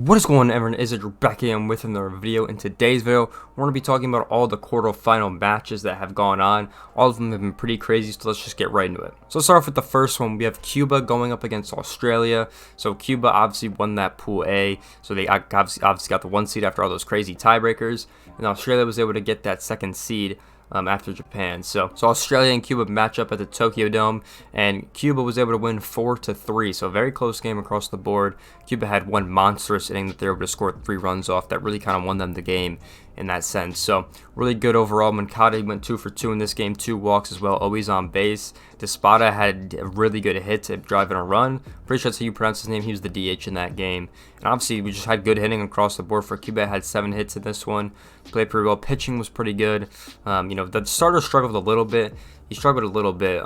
What is going on, everyone? Is it back again with another video? In today's video, we're going to be talking about all the quarterfinal matches that have gone on. All of them have been pretty crazy, so let's just get right into it. So let's start off with the first one. We have Cuba going up against Australia. So Cuba obviously won that Pool A, so they obviously got the 1 seed after all those crazy tiebreakers, and Australia was able to get that 2nd seed after Japan. So Australia and Cuba match up at the Tokyo Dome, and Cuba was able to win 4-3. So a very close game across the board. Cuba had one monstrous inning that they were able to score 3 runs off that really kind of won them the game in that sense. So really good overall. Mankata went 2 for 2 in this game, 2 walks as well, always on base. Despada had a really good hit at driving a run. Pretty sure that's how you pronounce his name. He was the DH in that game. And obviously we just had good hitting across the board for Cuba. Had 7 hits in this one. Played pretty well. Pitching was pretty good. The starter struggled a little bit. He struggled a little bit.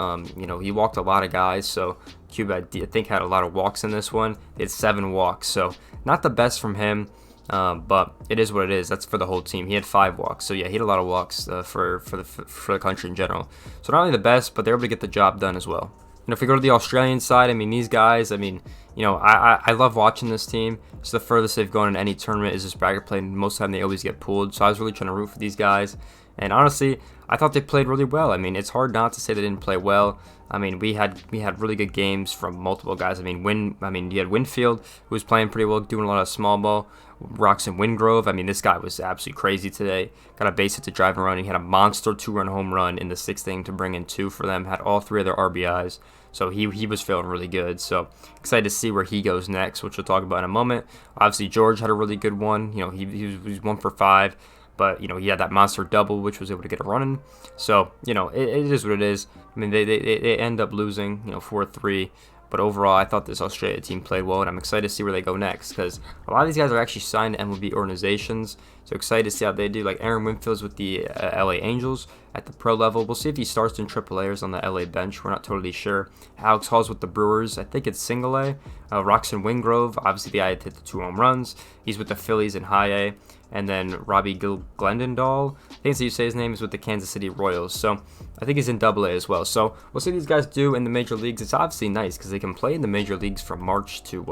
He walked a lot of guys. So Cuba, I think, had a lot of walks in this one. They had 7 walks. So not the best from him. But it is what it is. That's for the whole team. He had 5 walks, so yeah, he had a lot of walks for the country in general. So not only the best, but they're able to get the job done as well. If we go to the Australian side, these guys, I love watching this team. It's the furthest they've gone in any tournament is this bracket play, and most of the time they always get pulled. So I was really trying to root for these guys, and honestly, I thought they played really well. It's hard not to say they didn't play well. We had really good games from multiple guys. You had Winfield, who was playing pretty well, doing a lot of small ball. Roxon Wingrove, this guy was absolutely crazy today. Got a base hit to drive and run. He had a monster 2-run home run in the 6th inning to bring in 2 for them. Had all 3 of their RBIs. So he was feeling really good. So excited to see where he goes next, which we'll talk about in a moment. Obviously, George had a really good one. He was 1 for 5. But, he had that monster double, which was able to get a run in. So, it is what it is. They end up losing, 4-3. But overall, I thought this Australia team played well, and I'm excited to see where they go next, because a lot of these guys are actually signed to MLB organizations. So excited to see how they do. Like Aaron Winfield's with the LA Angels at the pro level. We'll see if he starts in AAA or is on the LA bench. We're not totally sure. Alex Hall's with the Brewers. I think it's single A. Roxon Wingrove, obviously the guy that hit the 2 home runs. He's with the Phillies in high A. And then Robbie Glendendahl, I think that's how you say his name, is with the Kansas City Royals. So I think he's in Double A as well. So we'll see what these guys do in the major leagues. It's obviously nice because they can play in the major leagues from March to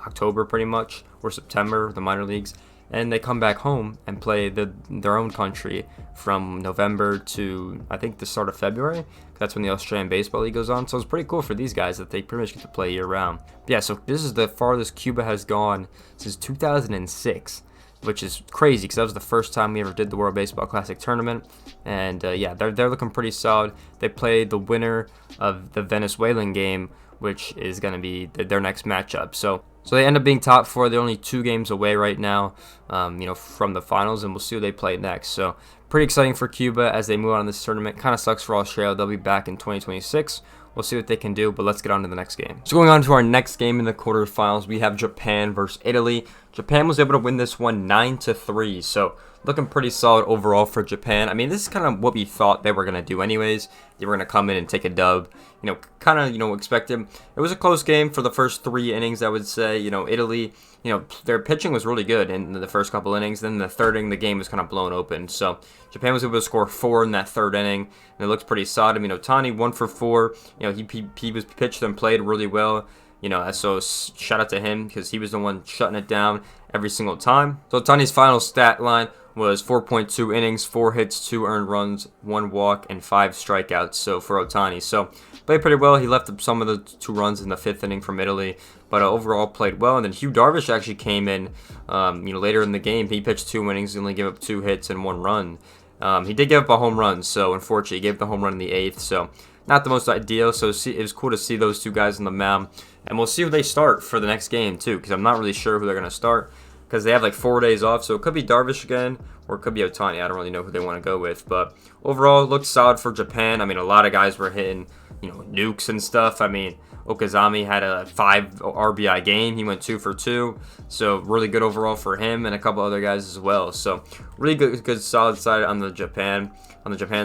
October pretty much, or September, the minor leagues. And they come back home and play their own country from November to, I think, the start of February. That's when the Australian Baseball League goes on. So it's pretty cool for these guys that they pretty much get to play year-round. But yeah, so this is the farthest Cuba has gone since 2006. Which is crazy because that was the first time we ever did the World Baseball Classic tournament. And yeah, they're looking pretty solid. They play the winner of the Venezuelan game, which is going to be their next matchup. So they end up being top 4. They're only 2 games away right now, from the finals, and we'll see who they play next. So pretty exciting for Cuba as they move on in this tournament. Kind of sucks for Australia. They'll be back in 2026. We'll see what they can do, but let's get on to the next game. So going on to our next game in the quarterfinals, we have Japan versus Italy. Japan was able to win this one 9-3, so looking pretty solid overall for Japan. This is kind of what we thought they were going to do anyways. They were going to come in and take a dub, expected. It was a close game for the first 3 innings, I would say. Italy, their pitching was really good in the first couple innings. Then the 3rd inning, the game was kind of blown open. So Japan was able to score 4 in that 3rd inning, and it looked pretty solid. Otani 1 for 4. He was pitched and played really well. So shout out to him because he was the one shutting it down every single time. So Otani's final stat line was 4.2 innings, 4 hits, 2 earned runs, 1 walk, and 5 strikeouts. So for Otani, so played pretty well. He left up some of the 2 runs in the 5th inning from Italy, but overall played well. And then Hugh Darvish actually came in, later in the game. He pitched 2 innings, only gave up 2 hits and 1 run. He did give up a home run, so unfortunately he gave up the home run in the 8th. So not the most ideal. So it was cool to see those 2 guys on the mound. And we'll see who they start for the next game, too, because I'm not really sure who they're going to start because they have like 4 days off. So it could be Darvish again or it could be Otani. I don't really know who they want to go with. But overall, it looked solid for Japan. A lot of guys were hitting, nukes and stuff. Okazami had a 5 RBI game. He went 2 for 2. So really good overall for him and a couple other guys as well. So really good solid side on the Japan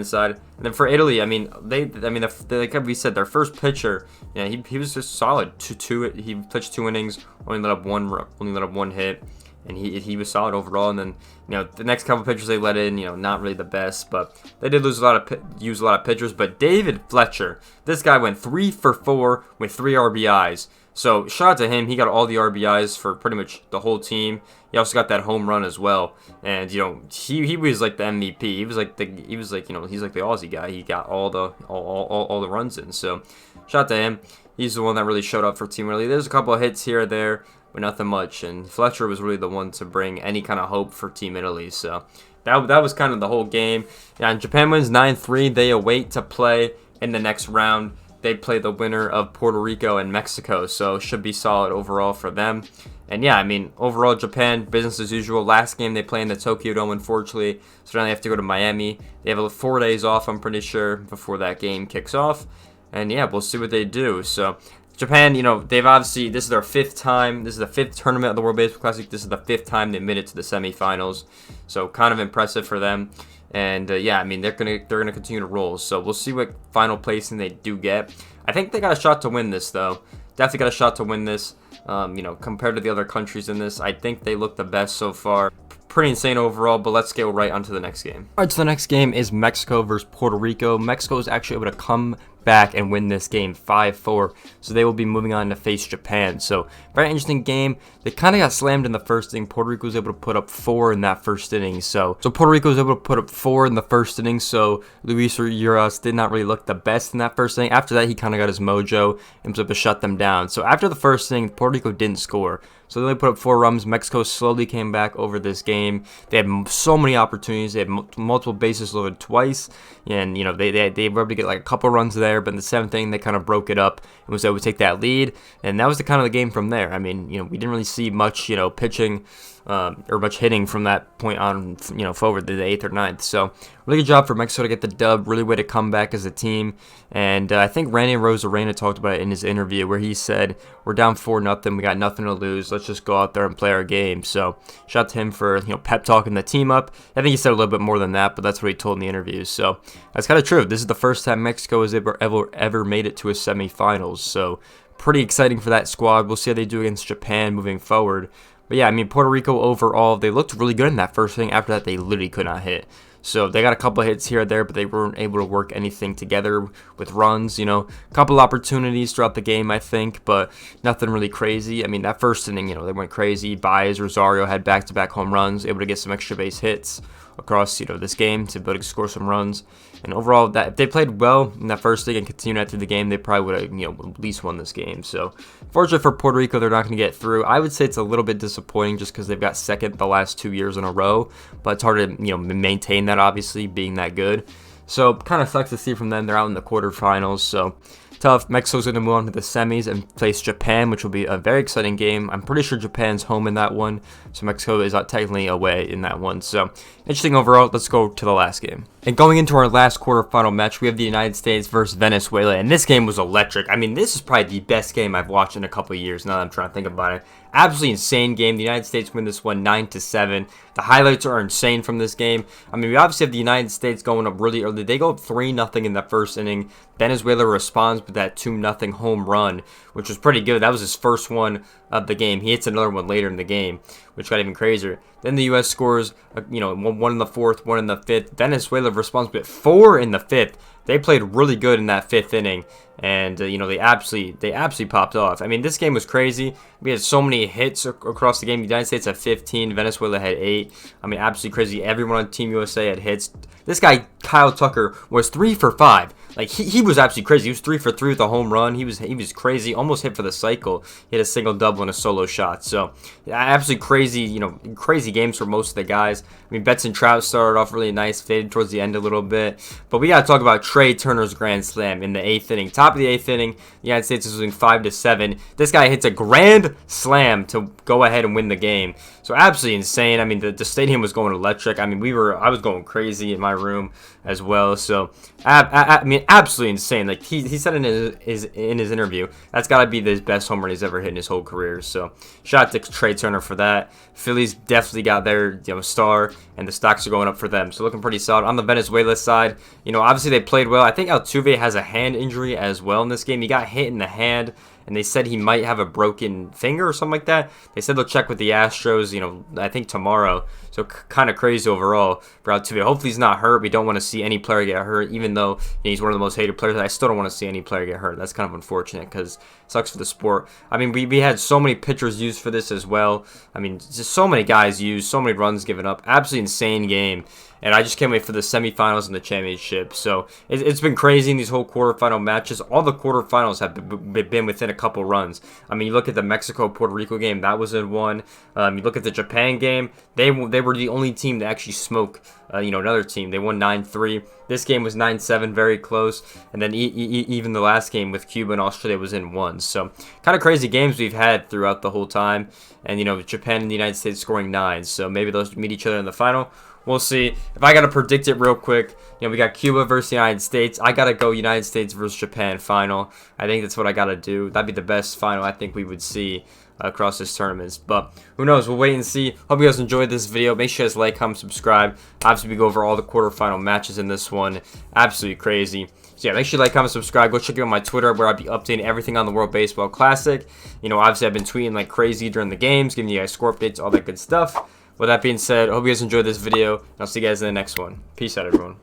side. And then for Italy, like we said, their first pitcher, he was just solid. He pitched 2 innings, only let up one hit. And he was solid overall. And then the next couple pitchers they let in, not really the best, but they did use a lot of pitchers. But David Fletcher, this guy went 3 for 4 with 3 RBIs. So shout out to him. He got all the RBIs for pretty much the whole team. He also got that home run as well. And he was like the MVP. He was like he's like the Aussie guy. He got all the runs in. So shout out to him. He's the one that really showed up for team early. There's a couple of hits here or there, but nothing much. And Fletcher was really the one to bring any kind of hope for Team Italy. So that was kind of the whole game. Yeah, and Japan wins 9-3. They await to play in the next round. They play the winner of Puerto Rico and Mexico, so should be solid overall for them. And yeah, I mean, overall, Japan, business as usual. Last game they play in the Tokyo Dome, unfortunately, so now they have to go to Miami. They have 4 days off, I'm pretty sure, before that game kicks off. And yeah, we'll see what they do. So Japan, they've obviously, this is their 5th time. This is the 5th tournament of the World Baseball Classic. This is the 5th time they made it to the semifinals. So kind of impressive for them. And yeah, I mean, they're gonna continue to roll. So we'll see what final placing they do get. I think they got a shot to win this, though. Definitely got a shot to win this. Compared to the other countries in this, I think they look the best so far. Pretty insane overall, but let's go right onto the next game. All right, so the next game is Mexico versus Puerto Rico. Mexico is actually able to come back and win this game 5-4, so they will be moving on to face Japan. So very interesting game. They kind of got slammed in the first inning. Puerto Rico was able to put up 4 in that first inning. So Puerto Rico was able to put up 4 in the first inning. So Luis Urias did not really look the best in that first inning. After that, he kind of got his mojo and was able to shut them down. So after the first inning, Puerto Rico didn't score. So they only put up 4 runs. Mexico slowly came back over this game. They had so many opportunities. They had multiple bases loaded twice, and they were able to get like a couple runs there. But in the 7th inning, they kind of broke it up and was able to take that lead. And that was the kind of the game from there. I mean, we didn't really see much, pitching or much hitting from that point on, forward to the 8th or 9th. So really good job for Mexico to get the dub. Really way to come back as a team. And I think Randy Rosarena talked about it in his interview where he said, "We're down 4-0. We got nothing to lose. Let's just go out there and play our game." So shout out to him for pep talking the team up. I think he said a little bit more than that, but that's what he told in the interview. So that's kind of true. This is the first time Mexico has ever made it to a semifinals. So pretty exciting for that squad. We'll see how they do against Japan moving forward. But yeah, I mean, Puerto Rico overall, they looked really good in that first inning. After that, they literally could not hit. So they got a couple of hits here or there, but they weren't able to work anything together with runs. A couple opportunities throughout the game, I think, but nothing really crazy. I mean, that first inning, they went crazy. Baez, Rosario had back-to-back home runs, able to get some extra base hits across, this game to be able to score some runs. And overall, that if they played well in that first inning and continued that through the game, they probably would have, at least won this game. So, fortunately for Puerto Rico, they're not going to get through. I would say it's a little bit disappointing just because they've got second the last 2 years in a row, but it's hard to, maintain that, obviously, being that good. So, kind of sucks to see from them. They're out in the quarterfinals, so tough. Mexico's going to move on to the semis and face Japan, which will be a very exciting game. I'm pretty sure Japan's home in that one, so Mexico is technically away in that one. So, interesting overall. Let's go to the last game. And going into our last quarterfinal match, we have the United States versus Venezuela, and this game was electric. I mean, this is probably the best game I've watched in a couple of years, now that I'm trying to think about it. Absolutely insane game. The United States win this one 9-7. The highlights are insane from this game. I mean, we obviously have the United States going up really early. They go up 3-0 in the first inning. Venezuela responds with that 2-0 home run, which was pretty good. That was his first one of the game. He hits another one later in the game, which got even crazier. Then the U.S. scores, one in the 4th, one in the 5th. Venezuela responds with 4 in the 5th. They played really good in that 5th inning, and they absolutely popped off. I mean, this game was crazy. We had so many hits across the game. The United States had 15, Venezuela had 8. I mean, absolutely crazy. Everyone on Team USA had hits. This guy Kyle Tucker was 3 for 5. Like he was absolutely crazy. He was 3 for 3 with a home run. He was crazy. Almost hit for the cycle. He had a single double and a solo shot. So absolutely crazy. Crazy games for most of the guys. I mean, Betts and Trout started off really nice, faded towards the end a little bit. But we got to talk about Trey Turner's grand slam in the 8th inning. Top of the 8th inning, the United States is losing 5-7. This guy hits a grand slam to go ahead and win the game. So absolutely insane. I mean, the stadium was going electric. I mean, I was going crazy in my room as well. So I mean, absolutely insane. Like he said in his interview, that's got to be the best home run he's ever hit in his whole career. So shout out to Trey Turner for that. Phillies definitely got their star, and the stocks are going up for them. So looking pretty solid. On the Venezuela side, obviously they played well. I think Altuve has a hand injury as well in this game. He got hit in the hand, and they said he might have a broken finger or something like that. They said they'll check with the Astros, I think tomorrow. So kind of crazy overall for Altuve. Hopefully he's not hurt. We don't want to see any player get hurt, even though he's one of the most hated players. I still don't want to see any player get hurt. That's kind of unfortunate because it sucks for the sport. I mean, we had so many pitchers used for this as well. I mean, just so many guys used, so many runs given up. Absolutely insane game. And I just can't wait for the semifinals and the championship. So it's been crazy in these whole quarterfinal matches. All the quarterfinals have been within a couple runs. I mean, you look at the Mexico-Puerto Rico game, that was in one. You look at the Japan game, they were the only team to actually smoke another team. They won 9-3. This game was 9-7, very close. And then even the last game with Cuba and Australia was in one. So kind of crazy games we've had throughout the whole time. And, Japan and the United States scoring 9. So maybe those meet each other in the final. We'll see. If I got to predict it real quick, we got Cuba versus the United States. I got to go United States versus Japan final. I think that's what I got to do. That'd be the best final I think we would see across this tournament. But who knows? We'll wait and see. Hope you guys enjoyed this video. Make sure you guys like, comment, subscribe. Obviously, we go over all the quarterfinal matches in this one. Absolutely crazy. So yeah, make sure you like, comment, subscribe. Go check out my Twitter where I'll be updating everything on the World Baseball Classic. Obviously, I've been tweeting like crazy during the games, giving you guys score updates, all that good stuff. With that being said, I hope you guys enjoyed this video, and I'll see you guys in the next one. Peace out, everyone.